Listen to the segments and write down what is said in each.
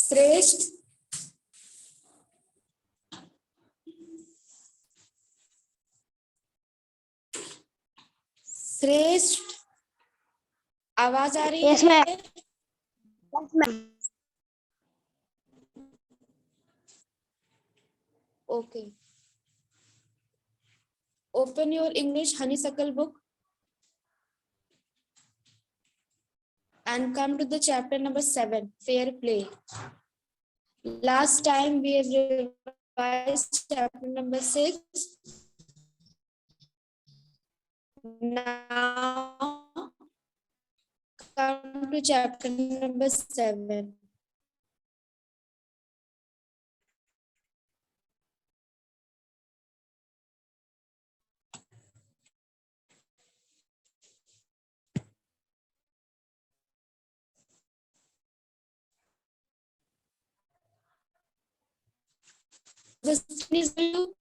श्रेष्ठ, श्रेष्ठ आवाज आ रही Yes, है? ma'am. Yes, ma'am. Okay. Open your English honeysuckle book and come to the chapter number 7, fair play. Last time we have revised chapter number 6. Now come to chapter number 7. The screen is blue.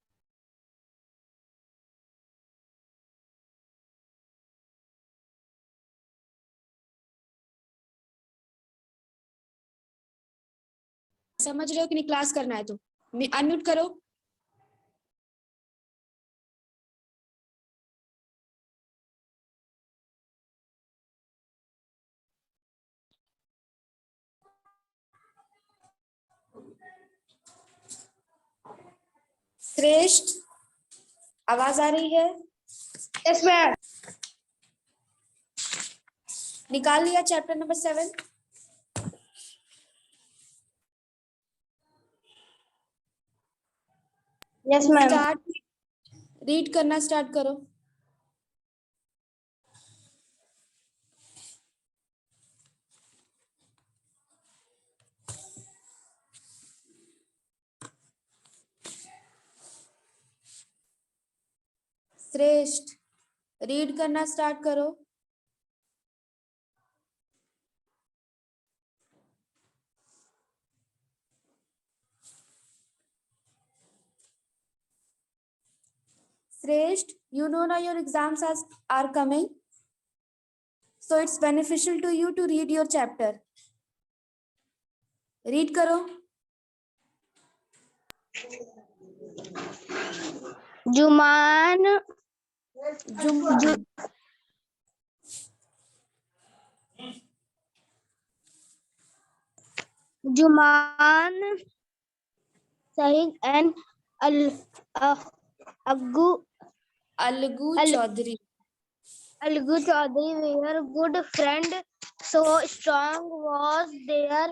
समझ रहे हो कि नहीं? Class करना है तो unmute करो। श्रेष्ठ आवाज आ रही है? Yes, ma'am. निकाल लिया chapter number 7? Yes, ma'am. Start, read करना स्टार्ट करो। श्रेष्ठ रीड करना स्टार्ट करो। Shrestha, you know now your exams are coming. So it's beneficial to you to read your chapter. Read करो। Juman. Juman, Sahid and Algu Chaudhary. Algu Chaudhary were good friend. So strong was their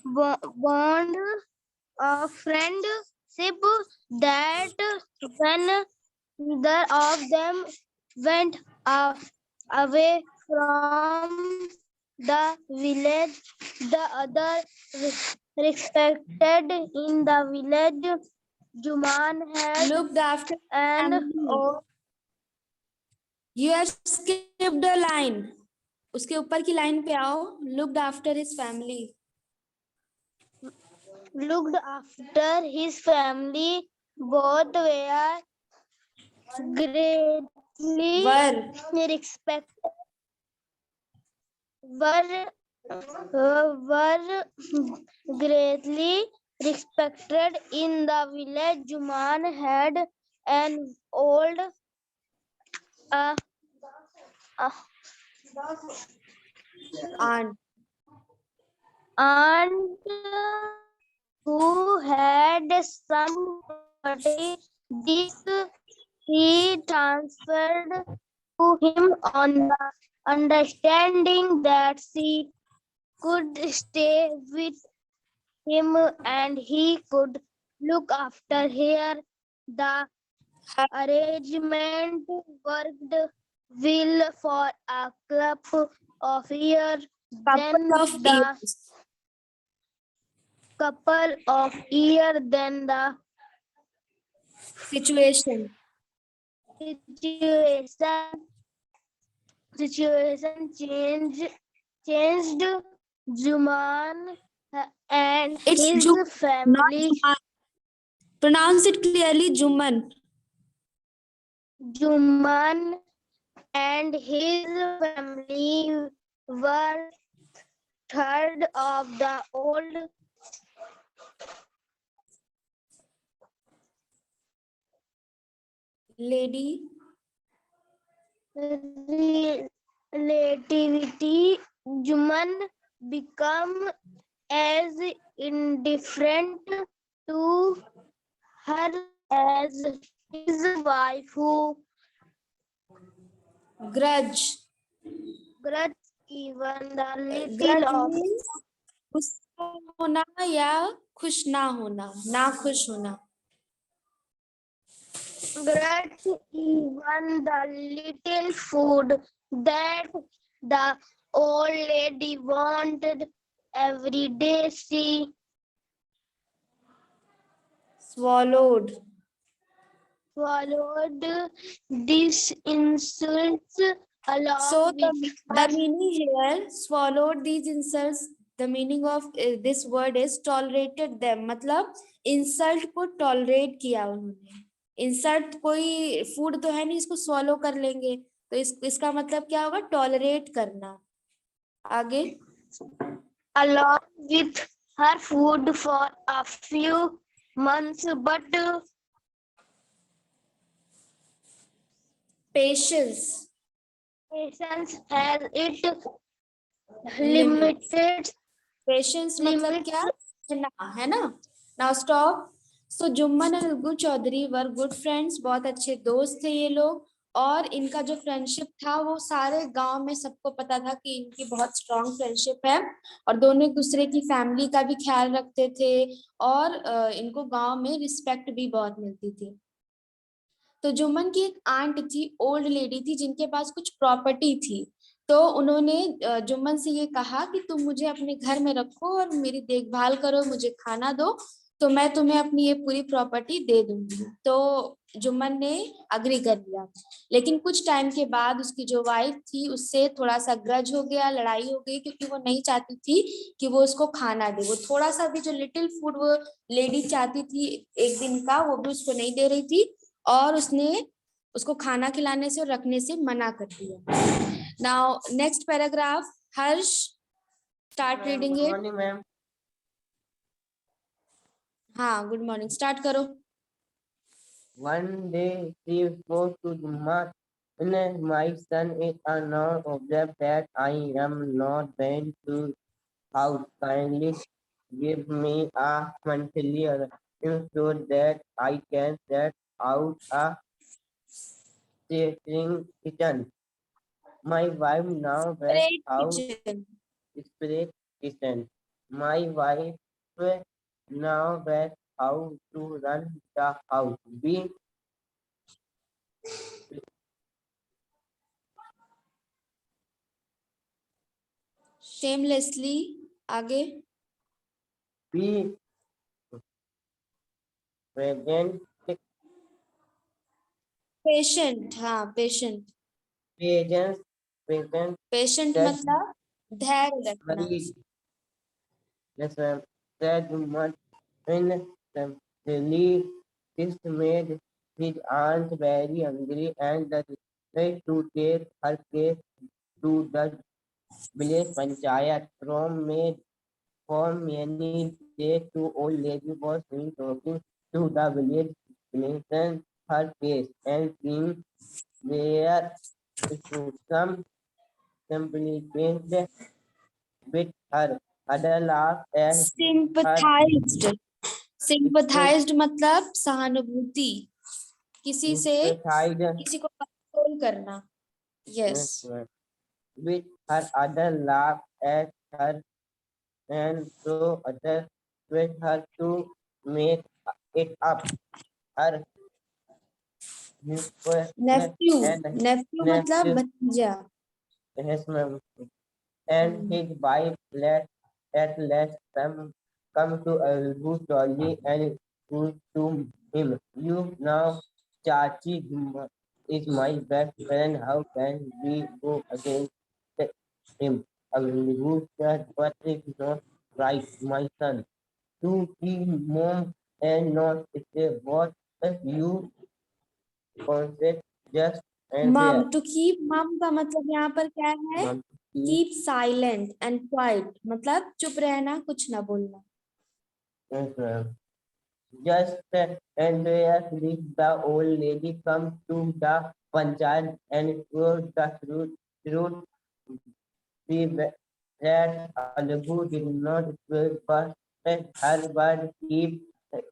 bond of friendship that when neither of them went away from the village, the other respected in the village. Juman had Looked after and family. You have skipped a line. उसके ऊपर की line पे आओ। Looked after his family. looked after his family. Both were greatly respected. Were greatly respected in the village. Juman had an old aunt who had some property. This he transferred to him on the understanding that she could stay with him and he could look after her. The arrangement worked well for a couple of years. Then the situation changed. Juman and It's his Juman, family. not pronounce it clearly. Juman. Juman and his family were tired of the old lady, relativity, Juman become as indifferent to her as his wife who grudge. grudge even the little Grudge of means गुस्सा होना या खुश ना होना, ना खुश होना. grudge even the little food that the old lady wanted every day. She Swallowed. swallowed these insults along So with the her meaning here, swallowed these insults, the meaning of this word is tolerated them. मतलब insult को tolerate किया उन्होंने. Insult कोई food तो है नहीं इसको swallow कर लेंगे, तो इसका मतलब क्या होगा? Tolerate करना. आगे. along with her food for a few months, but Patience. patience has its limited. Patience मतलब Limits. क्या है ना. Now stop. So Jumman and good Chaudhary were good friends, बहुत अच्छे दोस्त थे ये लोग. और इनका जो फ्रेंडशिप था वो सारे गांव में सबको पता था कि इनकी बहुत स्ट्रांग फ्रेंडशिप है, और दोनों एक दूसरे की फैमिली का भी ख्याल रखते थे, और इनको गांव में रिस्पेक्ट भी बहुत मिलती थी. तो जुम्मन की एक आंट थी, ओल्ड लेडी थी, जिनके पास कुछ प्रॉपर्टी थी. तो उन्होंने जुम्मन से ये कहा कि तुम मुझे अपने घर में रखो और मेरी देखभाल करो, मुझे खाना दो, तो मैं तुम्हें अपनी ये पूरी प्रॉपर्टी दे दूंगी. तो जुम्मन ने अग्री कर लिया. लेकिन कुछ टाइम के बाद उसकी जो वाइफ थी उससे थोड़ा सा ग्रज हो गया, लड़ाई हो गई, क्योंकि वो नहीं चाहती थी कि वो उसको खाना दे. वो थोड़ा सा भी जो लिटिल फूड वो लेडी चाहती थी एक दिन का, वो भी उसको नहीं दे रही थी, और उसने उसको खाना खिलाने से और रखने से मना कर दिया. Now next paragraph, Harsh start reading it. Morning ma'am. हाँ, गुड मॉर्निंग, स्टार्ट करो. One day she spoke to Jumma. My son is now observed that I am not going to house. Kindly give me a monthly so that I can set out a staying kitchen. My wife now went Great out kitchen. spray kitchen. My wife now went how to run the house. Be shamelessly. आगे. be present, patient. हाँ, patient. patience, patient, patient that मतलब धैर्य रखना. very listen, that much in the lead. This made his aunt very angry and decided to take her case to the village panchayat. For many days, the old lady was seen talking to the village clinician her case and seeing their some sympathized with her. Other laughed at her सिंपथाइज्ड. सिंपथाइज्ड मतलब सहानुभूति, किसी से sympathized किसी को control करना. Yes. with her. Other laughed at her and so others with her to make it up. Her nephew. and nephew मतलब nephew, भतीजा. his mom, and his wife let at last come to Abu Jolly and who to him. You now, Chachi is my best friend. How can we go against him? Abu said, but it's not right, my son. To be mom and not say what if you concept just and मम. fair. To keep मम का मतलब यहाँ पर क्या है? Mom, keep silent and quite, मतलब चुप रहना, कुछ ना बोलना. yes, ma'am. Just and as the old lady come to the panchayat and told the truth, see that Algu did not speak, but her word keep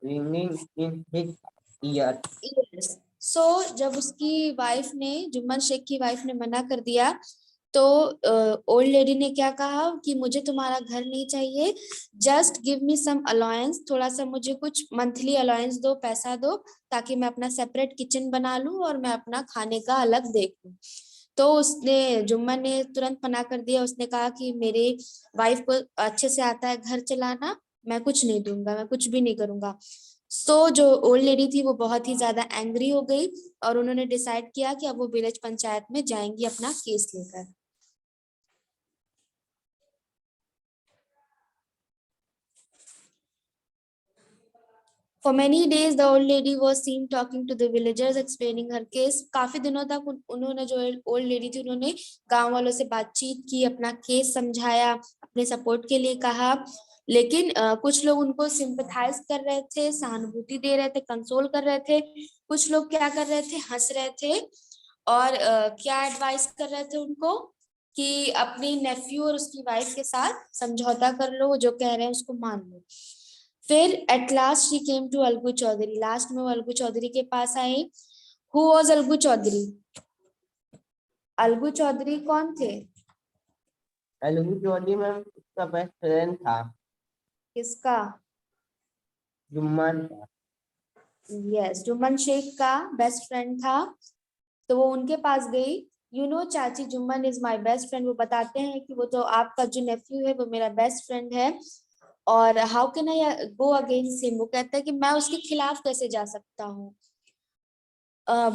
ringing in his ear. Yes. So जब उसकी wife ने, जुम्मन शेख की wife ने मना कर दिया, तो old lady ने क्या कहा कि मुझे तुम्हारा घर नहीं चाहिए, जस्ट गिव मी सम अलाउंस, थोड़ा सा मुझे कुछ मंथली अलाउंस दो, पैसा दो, ताकि मैं अपना सेपरेट किचन बना लूं और मैं अपना खाने का अलग देख लूं। तो उसने, जुम्मन ने तुरंत मना कर दिया। उसने कहा कि मेरे वाइफ को अच्छे से आता है घर चलाना, मैं कुछ नहीं दूंगा, मैं कुछ भी नहीं करूंगा। सो जो ओल्ड लेडी थी वो बहुत ही ज्यादा एंग्री हो गई और उन्होंने डिसाइड किया कि अब वो विलेज पंचायत में जाएंगी अपना केस लेकर। For many days, the old lady was seen talking to the villagers, explaining her case. काफी दिनों तक उन्होंने, जो ओल्ड लेडी थी, उन्होंने गांव वालों से बातचीत की, अपना केस समझाया, अपने सपोर्ट के लिए कहा। लेकिन कुछ लोग उनको सिंपथाइज कर रहे थे, सहानुभूति दे रहे थे, कंसोल कर रहे थे। कुछ लोग क्या कर रहे थे, हंस रहे थे और क्या एडवाइस कर रहे थे उनको कि अपनी नेफ्यू और उसकी वाइफ के साथ समझौता कर लो, जो कह रहे हैं उसको मान लो। फिर at last she came to Algu Chaudhary. Last में वो अलगू चौधरी के पास आई। Who was Algu Chaudhary? अलगू चौधरी कौन थे? अलगू चौधरी में उसका बेस्ट फ्रेंड था, किसका? जुम्मन था। यस, जुम्मन शेख का बेस्ट फ्रेंड था। तो वो उनके पास गई। यू नो चाची, Jumman is my best friend. वो बताते हैं कि वो तो आपका जो नेफ्यू है वो मेरा बेस्ट फ्रेंड है, और how can I go against him. वो कहता है कि मैं उसके खिलाफ कैसे जा सकता हूँ।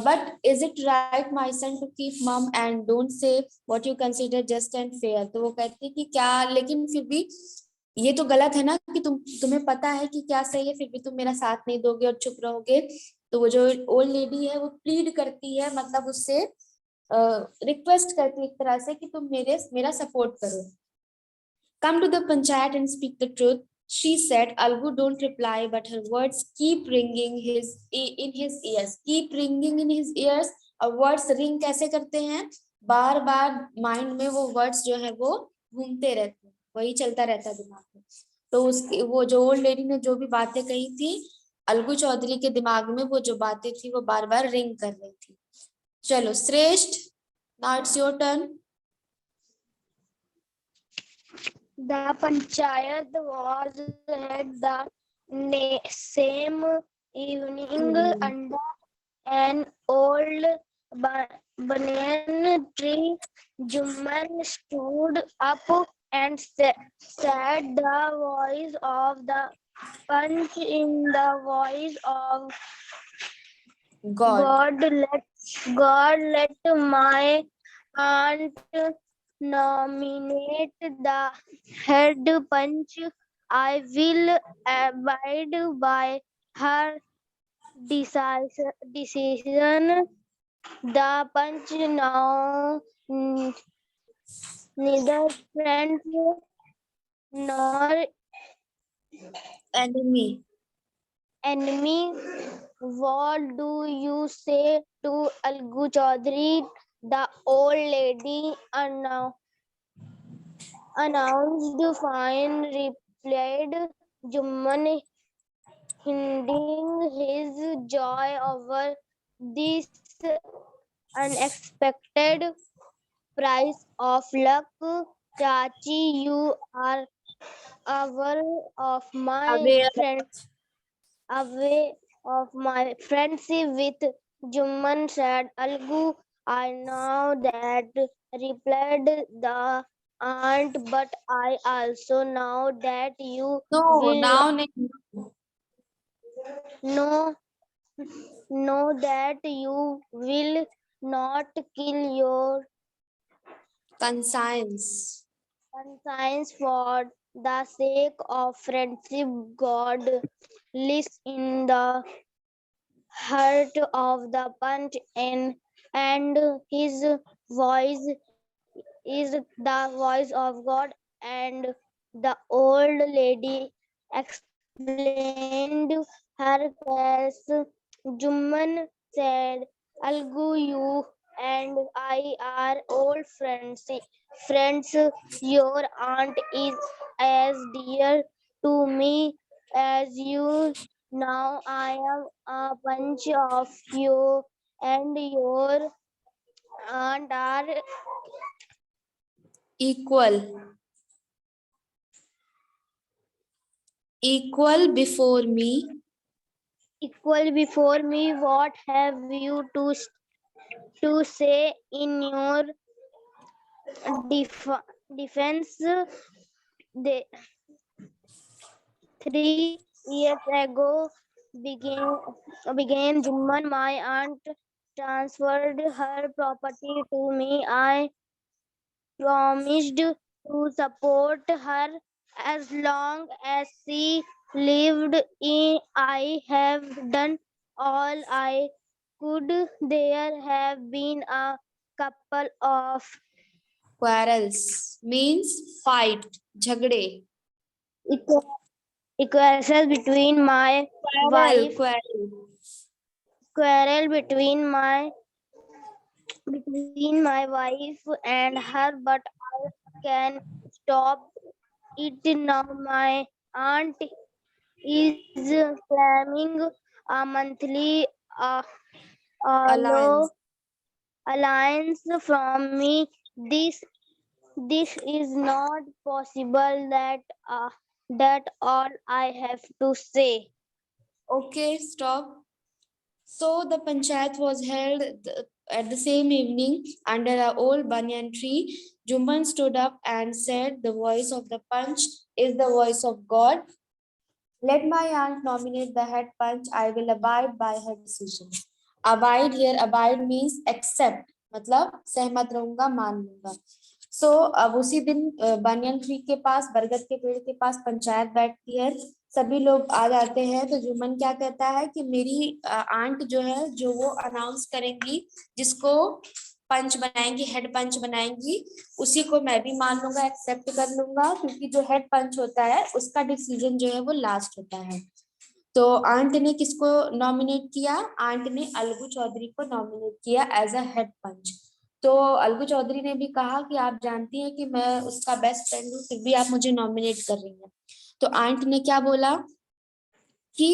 But is it right my son to keep mum and don't say what you consider just and fair. तो वो कहती है कि क्या, लेकिन फिर भी ये तो गलत है ना कि तुम्हें पता है कि क्या सही है, फिर भी तुम मेरा साथ नहीं दोगे और चुप रहोगे। तो वो जो ओल्ड लेडी है वो प्लीड करती है, मतलब उससे रिक्वेस्ट करती है एक तरह से कि तुम मेरा सपोर्ट करो। Come to the panchayat and speak the truth, she said. Algu don't reply, but her words keep ringing in his ears. Keep ringing in his ears. और वर्ड्स रिंग कैसे करते हैं? बार बार माइंड में वो वर्ड्स जो है वो घूमते रहते हैं, वही चलता रहता है दिमाग में। तो उसकी, वो जो ओल्ड लेडी ने जो भी बातें कही थी, अलगू चौधरी के दिमाग में वो जो बातें थी वो बार बार रिंग कर रही थी। चलो श्रेष्ठ, now it's your turn. The panchayat was held the same evening under an old banyan tree. Jumman stood up and said the voice of the punch in the voice of God. God let my aunt nominate the head punch. I will abide by her decision. The punch now neither friend nor Enemy. enemy. What do you say to Algu Chaudhary? The old lady announced. Fine, replied Jumman, hiding his joy over this unexpected price of luck. Chachi, you are aware of my Aware. friend, aware of my friendship with Jumman, said Algu. I know that, replied the aunt, but I also know that you No, will now नहीं. know that you will not kill your Conscience. conscience for the sake of friendship. God lives in the heart of the punch, and his voice is the voice of God. And the old lady explained her case. Jumman said, Algu, you and I are old friends. Friends, your aunt is as dear to me as you. Now I am a bunch of you and your aunt are equal before me. equal before me. What have you to say in your defense? The 3 years ago began Jumman. My aunt transferred her property to me. I promised to support her as long as she lived. I have done all I could. There have been a couple of Quarrels means fight, झगड़े. equations between my wife, quarrel between my wife and her, but I can stop it now. My aunt is claiming a monthly Alliance. alliance from me. This is not possible. That all I have to say. Okay, stop. So the panchayat was held at the same evening under an old banyan tree. Jumban stood up and said, "The voice of the punch is the voice of God. Let my aunt nominate the head punch. I will abide by her decision." Abide here, abide means accept. मतलब सहमत रहूंगा, मान लूंगा. So अब उसी दिन banyan tree के पास, बरगद के पेड़ के पास पंचायत बैठती है. सभी लोग आ जाते हैं. तो जुम्मन क्या कहता है कि मेरी आंट जो है, जो वो अनाउंस करेंगी, जिसको पंच बनाएंगी, हेड पंच बनाएंगी, उसी को मैं भी मान लूंगा, एक्सेप्ट कर लूंगा, क्योंकि जो हेड पंच होता है उसका डिसीजन जो है वो लास्ट होता है. तो आंट ने किसको नॉमिनेट किया? आंट ने अलगू चौधरी को नॉमिनेट किया एज अ हेड पंच. तो अलगू चौधरी ने भी कहा कि आप जानती हैं कि मैं उसका बेस्ट फ्रेंड हूँ, फिर भी आप मुझे नॉमिनेट कर रही हैं. तो आंट ने क्या बोला कि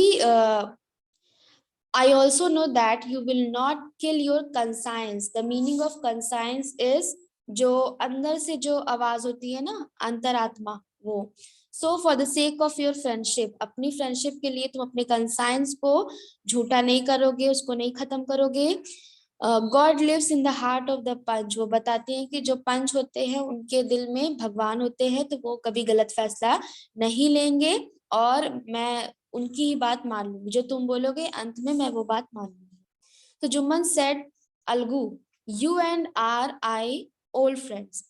I also know that you will not kill your conscience. The meaning of conscience is जो अंदर से जो आवाज होती है ना, अंतरात्मा, वो. So for the sake of your friendship, अपनी फ्रेंडशिप के लिए तुम अपने conscience को झूठा नहीं करोगे, उसको नहीं खत्म करोगे. God lives in the heart of the punch. वो बताते हैं कि जो पंच होते हैं उनके दिल में भगवान होते हैं, तो वो कभी गलत फैसला नहीं लेंगे, और मैं उनकी ही बात मान लूंगी. जो तुम बोलोगे अंत में मैं वो बात मान लूंगी. तो Jumman said, Algu, you and I old friends.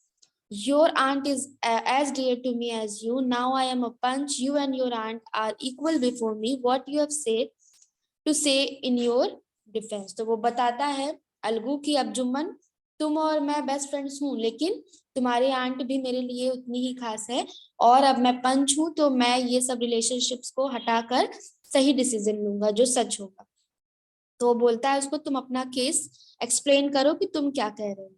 Your aunt is as dear to me as you. Now I am a punch. You and your aunt are equal before me. What you have said to say in your defense. तो वो बताता है अलगू की अब जुम्मन, तुम और मैं best friends हूँ, लेकिन तुम्हारी आंट भी मेरे लिए उतनी ही खास है, और अब मैं पंच हूँ, तो मैं ये सब रिलेशनशिप्स को हटाकर सही डिसीजन लूंगा जो सच होगा. तो वो बोलता है उसको, तुम अपना केस एक्सप्लेन करो कि तुम क्या कह रहे हो.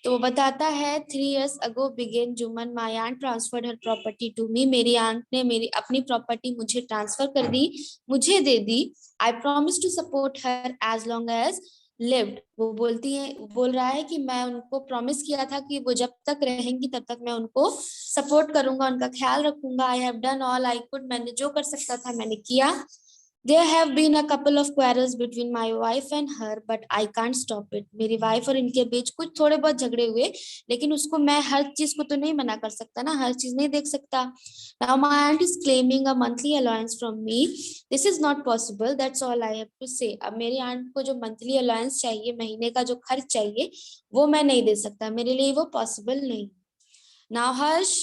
तो वो बताता है, 3 years ago began Jumman, my aunt transferred her property to me. मेरी आंट ने मेरी अपनी प्रॉपर्टी मुझे ट्रांसफर कर दी, मुझे दे दी. I promise to support her as long as lived. वो बोल रहा है कि मैं उनको प्रॉमिस किया था कि वो जब तक रहेंगी तब तक मैं उनको सपोर्ट करूंगा, उनका ख्याल रखूंगा. I have done all I could. मैंने जो कर सकता था मैंने किया. There have been a couple of quarrels between my wife and her, but I can't stop it. मेरी वाइफ और इनके बीच कुछ थोड़े बहुत झगड़े हुए, लेकिन उसको मैं हर चीज को तो नहीं मना कर सकता ना, हर चीज नहीं देख सकता. Now my aunt is claiming a monthly allowance from me. This is not possible. That's all I have to say. अब मेरी आंट को जो मंथली अलाउंस चाहिए, महीने का जो खर्च चाहिए, वो मैं नहीं दे सकता. मेरे लिए वो पॉसिबल नहीं. Now Harsh,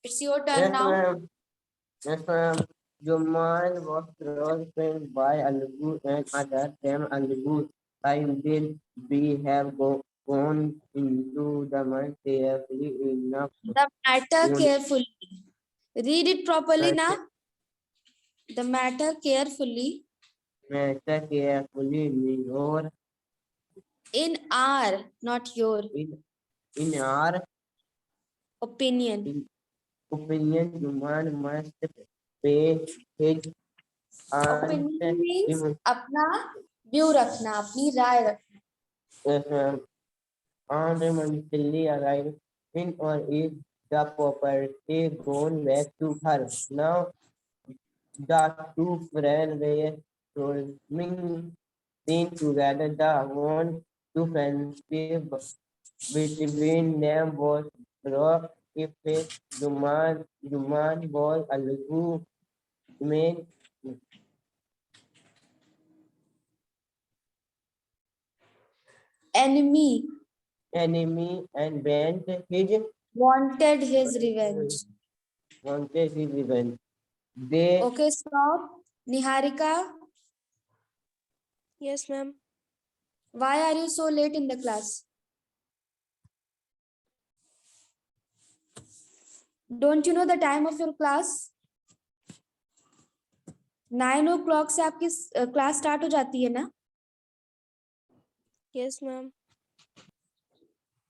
it's your turn Yes, now. ma'am. Yes, ma'am. Juman was close friend by Algu and at that time Algu I will be have gone into the man carefully enough The matter to carefully. Read it properly now. the matter carefully matter carefully or in our, not your, in our opinion. opinion, Juman must pay his Opinion means aunt अपना view रखना, अपनी राय रखना. monthly arrive in or is the property gone back to her. Now the two friends were roaming seen together. The one to friendship between them was broke. If it Juman was a little main enemy enemy and bent his wanted his revenge. wanted his revenge. They Okay, stop. Niharika, Yes, ma'am. why are you so late in the class? Don't you know the time of your class? 9 o'clock से आपकी class start हो जाती है ना? Yes, ma'am.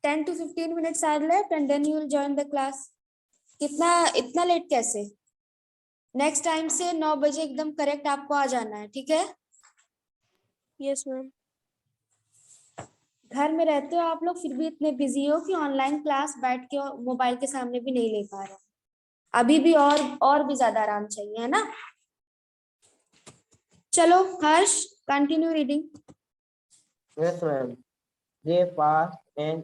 10 to 15 minutes are left and then you will join the class. कितना इतना late कैसे? Next time से 9 बजे एकदम करेक्ट आपको आ जाना है, ठीक है? Yes, ma'am. घर में रहते हो आप लोग, फिर भी इतने बिजी हो कि ऑनलाइन क्लास बैठ के मोबाइल के सामने भी नहीं ले पा रहे. अभी भी और भी ज्यादा आराम चाहिए, है ना? चलो Harsh, continue reading. yes, ma'am. They passed and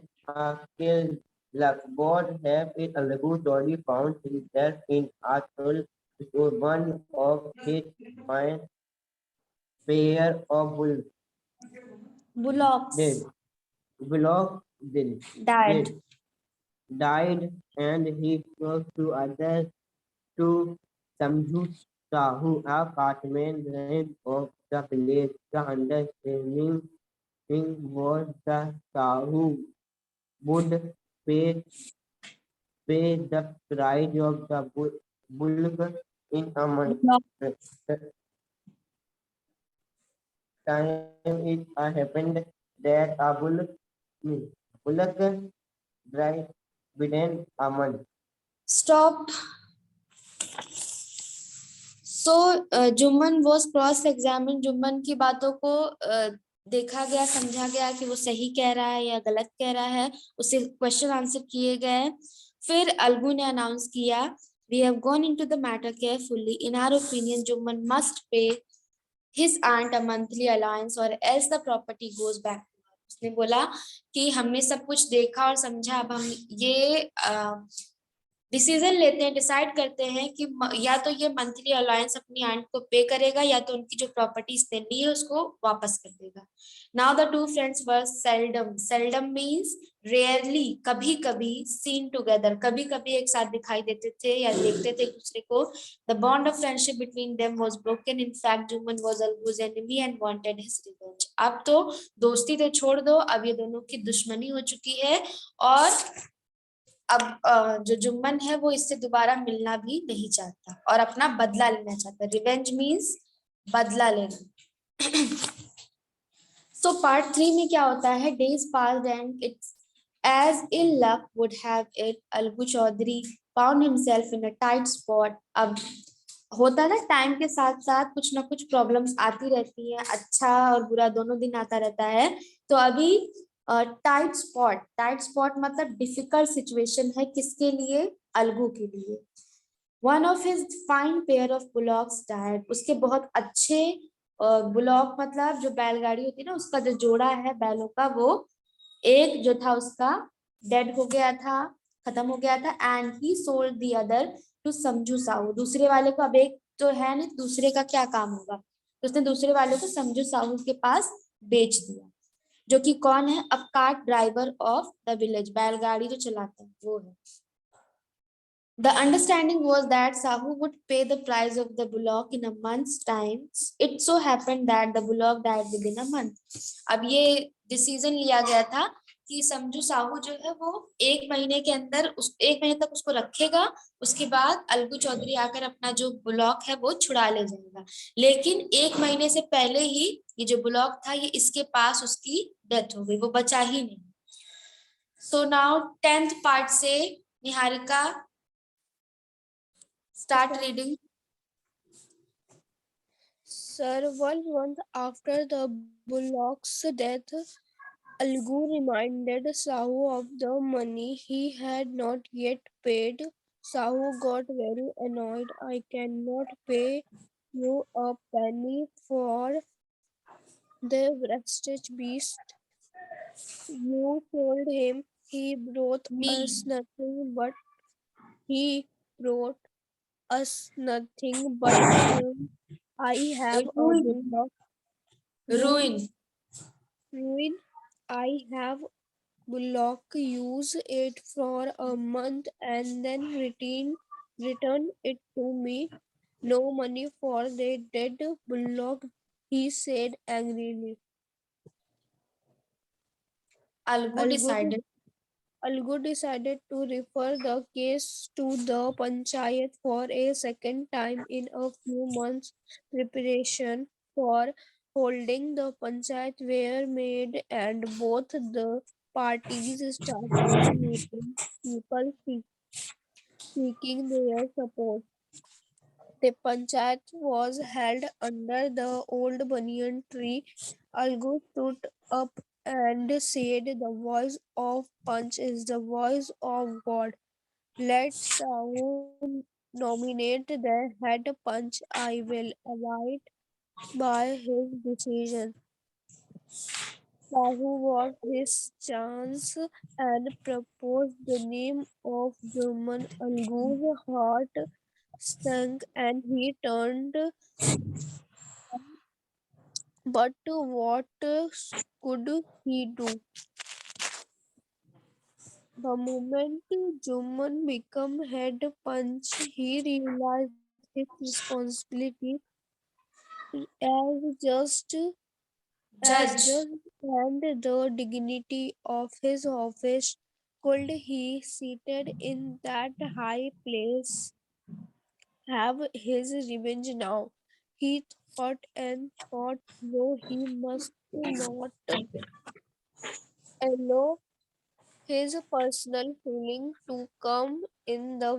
killed luck. God have it a good body found himself in a soul before one of his fine pair of bull bullocks dead. Bullock dead. died. Dead. Died and he spoke to others to Samju Sahu, a cartman of the village. The understanding thing was the Sahu would pay the price of the bullock in a month. Time it happened that a bullock drive within a month. Stop. So Jumman was cross examined. Jumman की बातों को देखा गया, समझा गया कि वो सही कह रहा है या गलत कह रहा है. उसे क्वेश्चन आंसर किए गए. फिर अलगू ने अनाउंस किया, we have gone into the matter carefully. In our opinion, Jumman must pay his aunt a monthly allowance or else the property goes back. उसने बोला कि हमने सब कुछ देखा और समझा, अब हम ये डिसीजन लेते हैं, डिसाइड करते हैं कि या तो ये मंथली अलाउंस अपनी आंट को पे करेगा या तो उनकी जो प्रॉपर्टी इसने ली है उसको वापस कर देगा. Now the two friends were seldom means rarely, कभी कभी, सीन टुगेदर, कभी कभी एक साथ दिखाई देते थे या देखते थे एक दूसरे को. The bond of friendship between them was broken. In fact Jumman was Algu's enemy and wanted his revenge. अब तो दोस्ती तो छोड़ दो, अब ये दोनों की दुश्मनी हो चुकी है और अब जो जुम्मन है वो इससे दोबारा मिलना भी नहीं चाहता और अपना बदला लेना चाहता. रिवेंज मींस बदला लेना. सो पार्ट 3 में क्या होता है? Days passed and it's as ill luck would have it, Algu Chaudhary found himself in a tight spot. अब होता है ना, टाइम के साथ साथ कुछ ना कुछ प्रॉब्लम्स आती रहती है, अच्छा और बुरा दोनों दिन आता रहता है. तो अभी टाइट स्पॉट मतलब डिफिकल्ट सिचुएशन है. किसके लिए? अलगू के लिए. One of his fine pair of bullocks died. उसके बहुत अच्छे बुलॉक मतलब जो बैलगाड़ी होती है ना, उसका जो जोड़ा है बैलों का, वो एक जो था उसका डेड हो गया था, खत्म हो गया था. And he sold the other to Samjhu Sahu. दूसरे वाले को, अब एक तो है नहीं, दूसरे का क्या काम होगा, तो उसने दूसरे वाले को समझू साहू के पास बेच दिया, जो कि कौन है? अब cart driver of the village, बैलगाड़ी जो चलाता है वो है. The understanding was that Sahu would pay the price of the bullock in a month's time. It so happened that the bullock died within a month. अब ये decision लिया गया था कि समझू साहू जो है वो 1 महीने के अंदर 1 महीने तक उसको रखेगा, उसके बाद अलगू चौधरी आकर अपना जो ब्लॉक है वो छुड़ा ले जाएगा। लेकिन 1 महीने से पहले ही ये जो ब्लॉक था ये इसके पास उसकी डेथ हो गई, वो बचा ही नहीं। सो नाउ 10th पार्ट से Niharika start reading. Sir, 1 month after the bullock's death, Algu reminded Sahu of the money he had not yet paid. Sahu got very annoyed. I cannot pay you a penny for the wretched beast you told him. He brought me us nothing but he brought us nothing but ruin. I have a ruin bullock. ruin Ruin. I have bullock use it for a month and then return it to me. No money for the dead bullock, he said angrily. Algu Algu, decided Algu decided to refer the case to the panchayat for a second time in a few months. Preparation for holding the panchayat were made and both the parties started meeting people seeking their support. The panchayat was held under the old banyan tree. Algu stood up and said, "The voice of Panch is the voice of God. Let Sahu nominate the head Panch. I will abide by his decision." Sahu was his chance and proposed the name of German. Algu's heart sank and he turned. But what could he do? The moment Juman became head punch, he realized his responsibility as जज judge and the dignity of his office. Could he, seated in that high place, have his revenge now? He thought and thought, no, he must not allow his personal feeling to come in the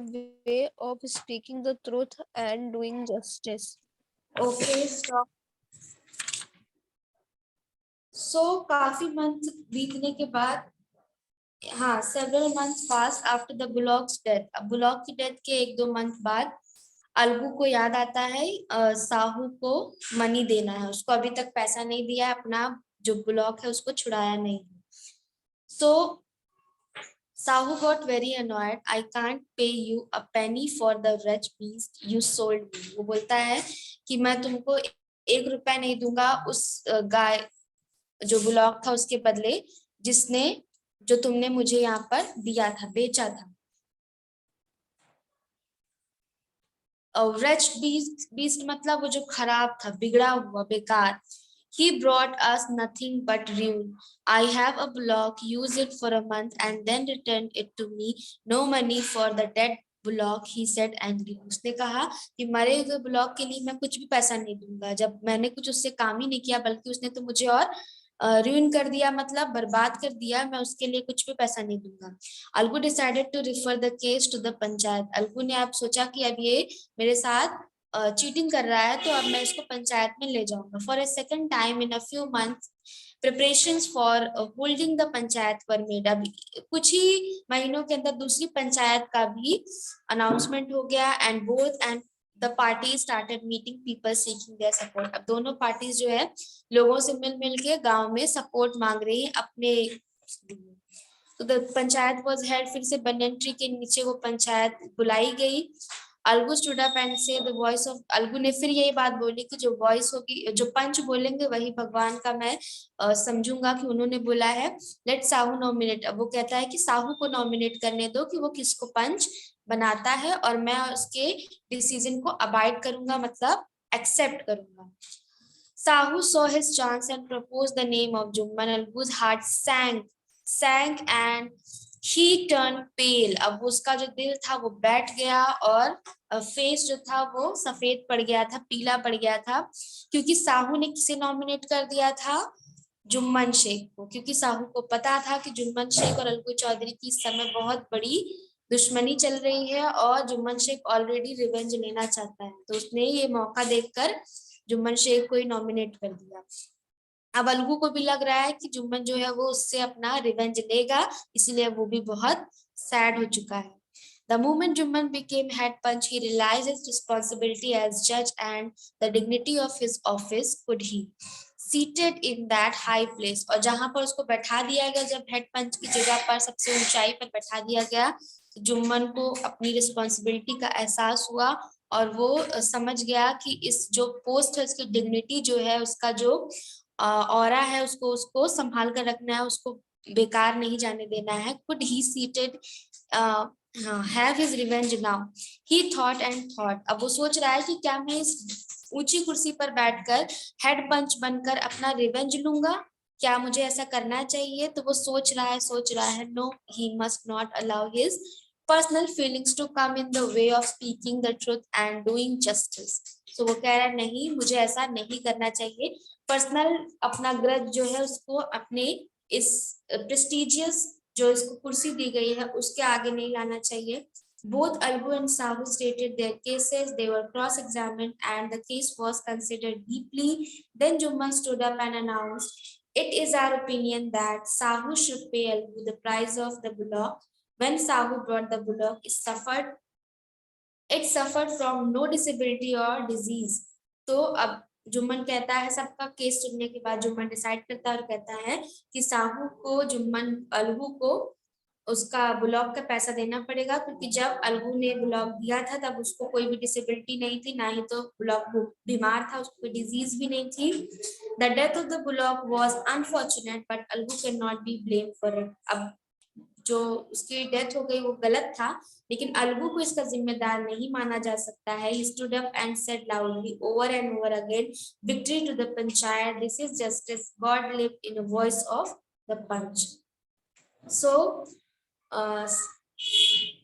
way of speaking the truth and doing justice. Okay stop. So काफी month बीतने के बाद, हाँ, several months pass after the bullock's death. अब bullock की death के 1-2 month बाद अलगू को याद आता है साहू को मनी देना है, उसको अभी तक पैसा नहीं दिया है, अपना जो बुलॉक है उसको छुड़ाया नहीं। सो Sahu got very annoyed. I can't pay you a penny for the wretched beast you sold me. वो बोलता है कि मैं तुमको 1 रुपया नहीं दूंगा उस गाय जो बुलॉक था उसके बदले, जिसने जो तुमने मुझे यहाँ पर दिया था, बेचा था। wretched beast मतलब वो जो खराब था, बिगड़ा हुआ, बेकार। He brought us nothing but ruin. I have a bullock, use it for a month and then return it to me. No money for the dead bullock, he said angrily. उसने कहा कि मरे हुए बुलॉक के लिए मैं कुछ भी पैसा नहीं दूंगा, जब मैंने कुछ उससे काम ही नहीं किया, बल्कि उसने तो मुझे और ruin कर दिया, मतलब बर्बाद कर दिया, मैं उसके लिए कुछ भी पैसा नहीं दूंगा। Algu decided to refer the case to the panchayat. Algu ने अब सोचा कि अब ये मेरे साथ चीटिंग कर रहा है, तो अब मैं इसको पंचायत में ले जाऊंगा। For a second time in a few months preparations for holding the panchayat were made. अभी कुछ ही महीनों के अंदर दूसरी पंचायत का भी अनाउंसमेंट हो गया and both and the party started meeting people seeking their support. अब दोनों पार्टीज जो है लोगों से मिल के गांव में सपोर्ट मांग रही है अपने। तो द पंचायत वाज हेल्ड, फिर से बनियन ट्री के नीचे वो पंचायत बुलाई गई। अलगू स्टूड अप एंड से द वॉइस ऑफ, अलगू ने फिर यही बात बोली कि जो वॉइस होगी, जो पंच बोलेंगे वही भगवान का मैं समझूंगा कि उन्होंने बोला है। Let Sahu nominate. अब वो कहता है कि साहू को नॉमिनेट करने दो कि वो किसको पंच बनाता है, और मैं उसके डिसीजन को अबाइड करूंगा, मतलब एक्सेप्ट करूंगा। Sahu saw his chance and proposed the name of Jumman. Algu's heart sank and he turned pale. अब उसका जो दिल था वो बैठ गया और फेस जो था वो सफेद पड़ गया था, पीला पड़ गया था, क्योंकि साहू ने किसे नॉमिनेट कर दिया था? जुम्मन शेख को, क्योंकि साहू को पता था कि जुम्मन शेख और अलगू चौधरी की इस समय बहुत बड़ी दुश्मनी चल रही है और जुम्मन शेख ऑलरेडी रिवेंज लेना चाहता है, तो उसने ये मौका देखकर जुम्मन शेख को ही नॉमिनेट कर दिया। अब अलगू को भी लग रहा है कि जुम्मन जो है वो उससे अपना रिवेंज लेगा, इसीलिए वो भी बहुत सैड हो चुका है। The moment Jumman became head punch, he realized his responsibility as judge and the dignity of his office. Could he seated in that high place? और जहां पर उसको बैठा दिया गया, जब हेड पंच की जगह पर सबसे ऊंचाई पर बैठा दिया गया, तो जुम्मन को अपनी रिस्पॉन्सिबिलिटी का एहसास हुआ और वो समझ गया कि इस जो पोस्ट है उसकी डिग्निटी जो है, उसका जो ऑरा है, उसको संभाल कर रखना है, उसको बेकार नहीं जाने देना है। Could he seated have his revenge now? He thought and thought. अब वो सोच रहा है कि क्या मैं इस ऊंची कुर्सी पर बैठकर हेड पंच बनकर अपना रिवेंज लूंगा, क्या मुझे ऐसा करना चाहिए? तो वो सोच रहा है no, he must not allow his personal feelings to come in the way of speaking the truth and doing justice. So वो कह रहा है नहीं, मुझे ऐसा नहीं करना चाहिए, पर्सनल अपना ग्रज जो है उसको अपने इस प्रेस्टिजियस जो इसको कुर्सी दी गई है उसके आगे नहीं लाना चाहिए। Both Algu and Sahu stated their cases. They were cross-examined and the case was considered deeply. Then Jumman stood up and announced, "It is our opinion that Sahu should pay Algu the price of the bullock. When Sahu brought the bullock, it suffered from no disability or disease." तो अब जुम्मन कहता है, सबका case सुनने के बाद Jumman decide करता है और कहता है कि साहू को, जुम्मन अलगू को उसका ब्लॉक का पैसा देना पड़ेगा, क्योंकि जब अलगू ने ब्लॉक दिया था तब उसको कोई भी डिसेबिलिटी नहीं थी, ना ही तो ब्लॉक बीमार था, उसको कोई डिजीज भी नहीं थी। The death of the block was unfortunate but Algu can not be blame for it. अब जो उसकी डेथ हो गई वो गलत था, लेकिन अलगू को इसका जिम्मेदार नहीं माना जा सकता है। He stood up and said loudly over and over again, "Victory to the panchayat, this is justice, God lived," in a voice of the punch. So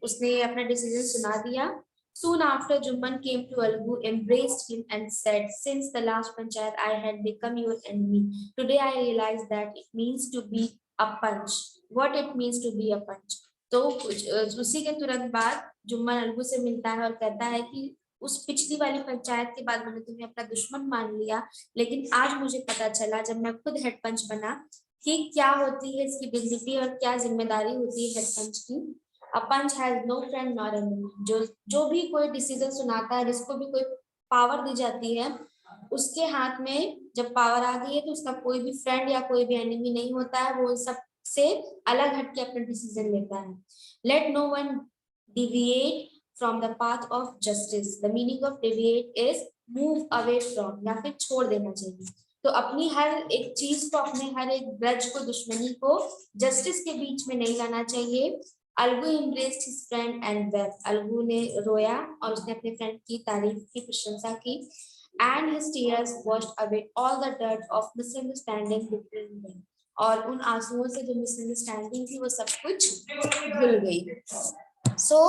उसने अपना डिसीजन सुना दिया। Soon after, Jumman came to Algu, embraced him and said, "Since the last panchayat, I had become your enemy. Today I realized that it means to be a punch." What it means to be a punch? तो उसी के तुरंत बाद जुम्मन अलगू से मिलता है और कहता है कि उस पिछली वाली पंचायत के बाद मैंने तुम्हें अपना दुश्मन मान लिया, लेकिन आज मुझे पता चला जब मैं खुद हेड पंच बना कि क्या होती है इसकी डिग्निटी और क्या जिम्मेदारी होती है हेड पंच की। A punch has no friend nor enemy. जो भी कोई डिसीजन सुनाता है, जिसको भी कोई पावर दी जाती है, उसके हाथ में जब पावर आ गई है तो उसका कोई भी फ्रेंड या कोई भी एनिमी नहीं होता है, वो सब से अलग हटके अपना डिसीजन लेता है। Let no one deviate from the path of justice. The meaning of deviate is move away from, या फिर छोड़ देना चाहिए। तो अपनी हर एक चीज को, अपने हर एक ग्रज को, दुश्मनी को जस्टिस के बीच में नहीं लाना चाहिए। Algu embraced his friend and wept. Algu ने रोया और उसने अपने फ्रेंड की तारीफ की, प्रशंसा की। And his tears washed away all the dirt of misunderstanding between them. और उन आंसुओं से जो मिसअंडरस्टैंडिंग थी वो सब कुछ धुल गई। So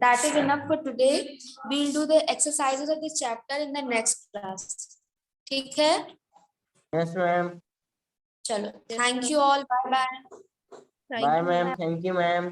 that is enough for today. We'll do the exercises of this chapter in the next class. ठीक है? Yes, ma'am. चलो, thank you all. Bye bye. Bye, ma'am. Thank you, ma'am.